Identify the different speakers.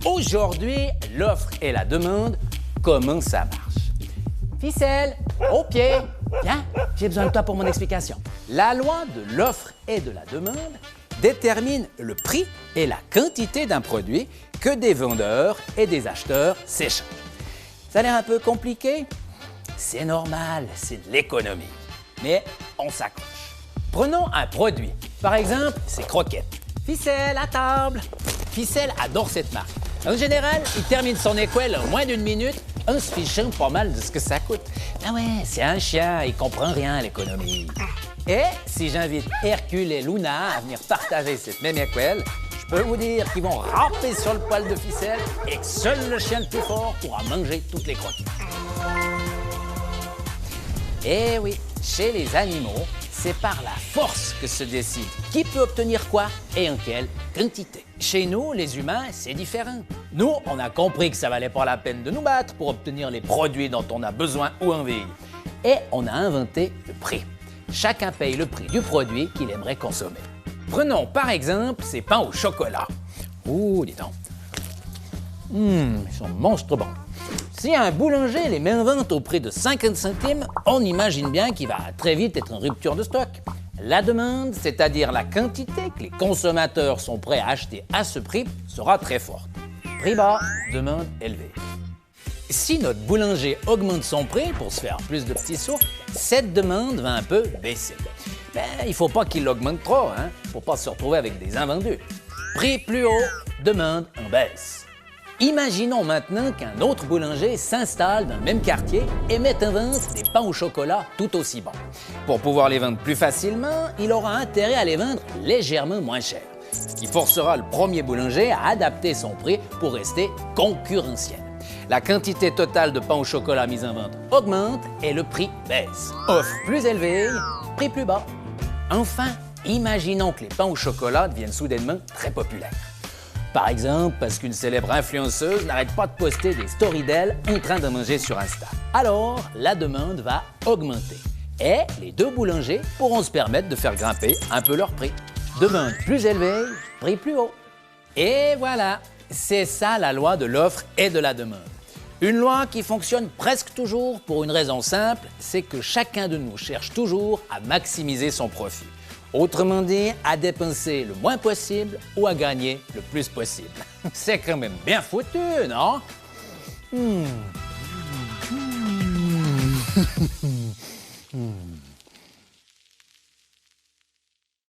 Speaker 1: Aujourd'hui, l'offre et la demande, comment ça marche? Ficelle, au pied, viens, j'ai besoin de toi pour mon explication. La loi de l'offre et de la demande détermine le prix et la quantité d'un produit que des vendeurs et des acheteurs s'échangent. Ça a l'air un peu compliqué? C'est normal, c'est de l'économie. Mais on s'accroche. Prenons un produit. Par exemple, ces croquettes. Ficelle à table. Ficelle adore cette marque. En général, il termine son équelle en moins d'une minute en se fichant pas mal de ce que ça coûte. Ah ouais, c'est un chien, il comprend rien à l'économie. Et si j'invite Hercule et Luna à venir partager cette même équelle, je peux vous dire qu'ils vont ramper sur le poil de ficelle et que seul le chien le plus fort pourra manger toutes les croquettes. Eh oui, chez les animaux, c'est par la force que se décide qui peut obtenir quoi et en quelle quantité. Chez nous, les humains, c'est différent. Nous, on a compris que ça valait pas la peine de nous battre pour obtenir les produits dont on a besoin ou envie. Et on a inventé le prix. Chacun paye le prix du produit qu'il aimerait consommer. Prenons par exemple ces pains au chocolat. Ouh, dis donc. Ils sont monstres bons. Si un boulanger les met en vente au prix de 50 centimes, on imagine bien qu'il va très vite être en rupture de stock. La demande, c'est-à-dire la quantité que les consommateurs sont prêts à acheter à ce prix, sera très forte. Prix bas, demande élevée. Si notre boulanger augmente son prix pour se faire plus de petits sous, cette demande va un peu baisser. Mais il ne faut pas qu'il l'augmente trop, pour pas se retrouver avec des invendus. Prix plus haut, demande en baisse. Imaginons maintenant qu'un autre boulanger s'installe dans le même quartier et mette en vente des pains au chocolat tout aussi bons. Pour pouvoir les vendre plus facilement, il aura intérêt à les vendre légèrement moins cher, ce qui forcera le premier boulanger à adapter son prix pour rester concurrentiel. La quantité totale de pain au chocolat mis en vente augmente et le prix baisse. Offre plus élevée, prix plus bas. Enfin, imaginons que les pains au chocolat deviennent soudainement très populaires. Par exemple, parce qu'une célèbre influenceuse n'arrête pas de poster des stories d'elle en train de manger sur Insta. Alors, la demande va augmenter. Et les deux boulangers pourront se permettre de faire grimper un peu leur prix. Demande plus élevée, prix plus haut. Et voilà, c'est ça la loi de l'offre et de la demande. Une loi qui fonctionne presque toujours pour une raison simple, c'est que chacun de nous cherche toujours à maximiser son profit. Autrement dit, à dépenser le moins possible ou à gagner le plus possible. C'est quand même bien foutu, non?